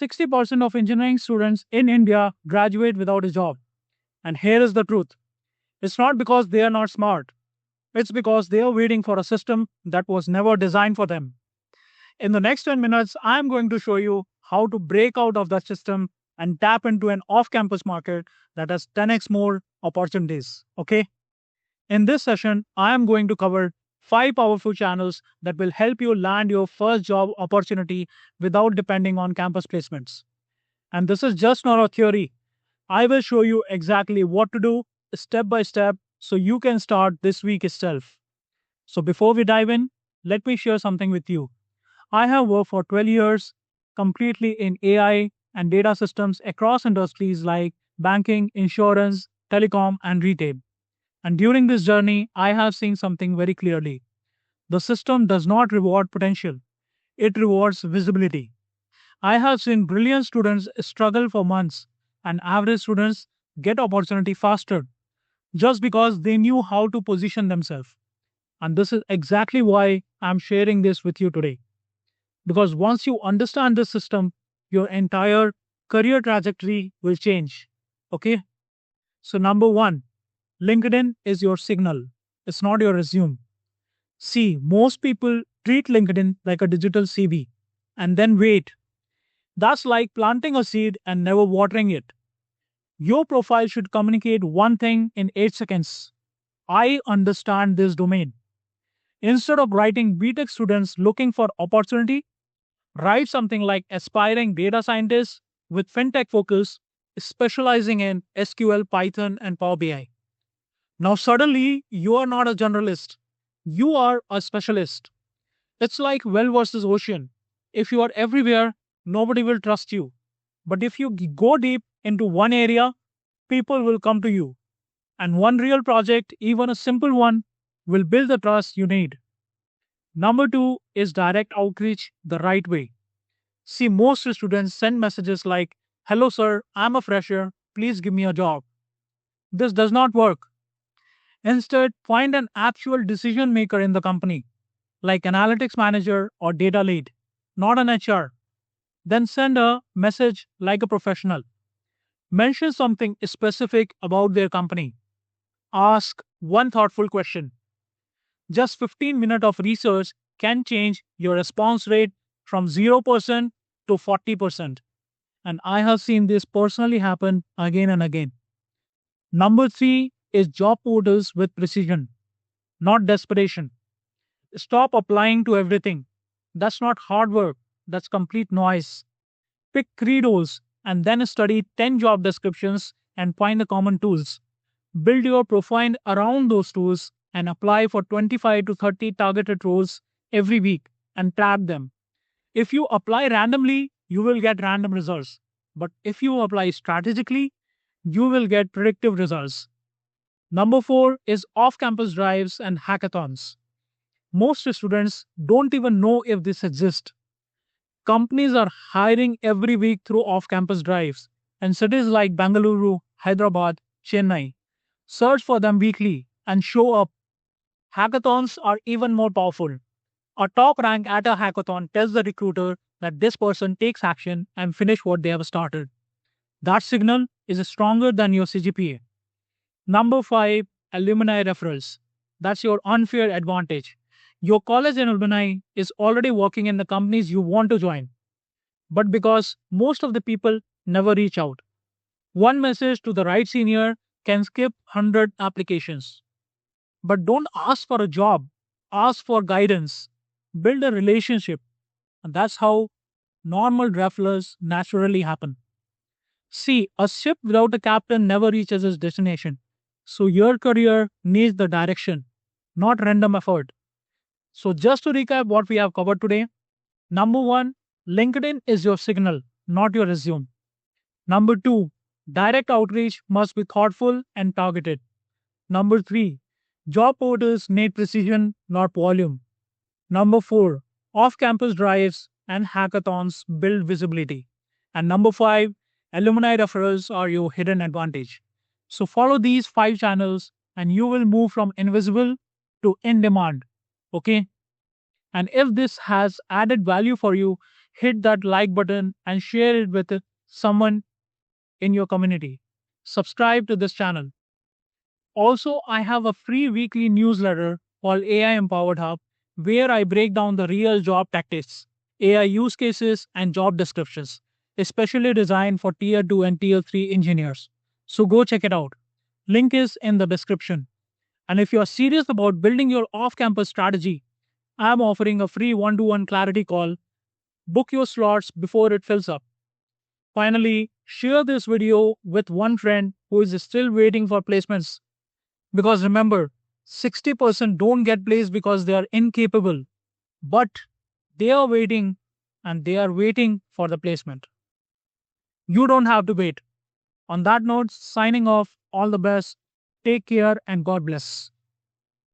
60% of engineering students in India graduate without a job. And here is the truth, it's not because they are not smart, it's because they are waiting for a system that was never designed for them. In the next 10 minutes, I'm going to show you how to break out of that system and tap into an off campus market that has 10x more opportunities. Okay? In this session, I am going to cover 5 powerful channels that will help you land your first job opportunity without depending on campus placements. And this is just not a theory. I will show you exactly what to do step by step so you can start this week itself. So before we dive in, let me share something with you. I have worked for 12 years completely in AI and data systems across industries like banking, insurance, telecom, and retail. And during this journey, I have seen something very clearly. The system does not reward potential, it rewards visibility. I have seen brilliant students struggle for months and average students get opportunity faster just because they knew how to position themselves. And this is exactly why I'm sharing this with you today. Because once you understand this system, your entire career trajectory will change. Okay? So, number one, LinkedIn is your signal, it's not your resume. See, most people treat LinkedIn like a digital CV and then wait. That's like planting a seed and never watering it. Your profile should communicate one thing in 8 seconds. I understand this domain. Instead of writing BTech students looking for opportunity, write something like aspiring data scientist with fintech focus, specializing in SQL, Python, and Power BI. Now, suddenly, you are not a generalist, you are a specialist. It's like well versus ocean. If you are everywhere, nobody will trust you. But if you go deep into one area, people will come to you. And one real project, even a simple one, will build the trust you need. Number two is direct outreach the right way. See, most students send messages like, "Hello, sir, I'm a fresher, please give me a job." This does not work. Instead, find an actual decision maker in the company, like analytics manager or data lead, not an HR. Then send a message like a professional. Mention something specific about their company. Ask one thoughtful question. Just 15 minutes of research can change your response rate from 0% to 40%. And I have seen this personally happen again and again. Number three is job portals with precision, not desperation. Stop applying to everything. That's not hard work, that's complete noise. Pick 3 roles and then study 10 job descriptions and find the common tools. Build your profile around those tools and apply for 25 to 30 targeted roles every week and track them. If you apply randomly, you will get random results. But if you apply strategically, you will get predictive results. Number four is off campus drives and hackathons. Most students don't even know if this exists. Companies are hiring every week through off campus drives, and cities like Bangalore, Hyderabad, Chennai search for them weekly and show up. Hackathons are even more powerful. A top rank at a hackathon tells the recruiter that this person takes action and finish what they have started. That signal is stronger than your CGPA. Number five, alumni referrals. That's your unfair advantage. Your college alumni is already working in the companies you want to join, but because most of the people never reach out. One message to the right senior can skip 100 applications. But don't ask for a job, ask for guidance, build a relationship, and that's how normal referrals naturally happen. See, a ship without a captain never reaches its destination. So your career needs the direction, not random effort. So just to recap what we have covered today, number one, LinkedIn is your signal, not your resume. Number two, direct outreach must be thoughtful and targeted. Number three, job portals need precision, not volume. Number four, off campus drives and hackathons build visibility. And number five, alumni referrals are your hidden advantage. So follow these 5 channels and you will move from invisible to in demand. Okay. And if this has added value for you, hit that like button and share it with someone in your community. Subscribe to this channel. Also, I have a free weekly newsletter called AI Empowered Hub where I break down the real job tactics, AI use cases, and job descriptions, especially designed for Tier 2 and Tier 3 engineers. So go check it out. Link is in the description. And if you are serious about building your off campus strategy, I am offering a free one to one clarity call. Book your slots before it fills up. Finally, share this video with one friend who is still waiting for placements. Because remember, 60% don't get placed because they are incapable, but they are waiting and they are waiting for the placement. You don't have to wait. On that note, signing off, all the best, take care, and God bless.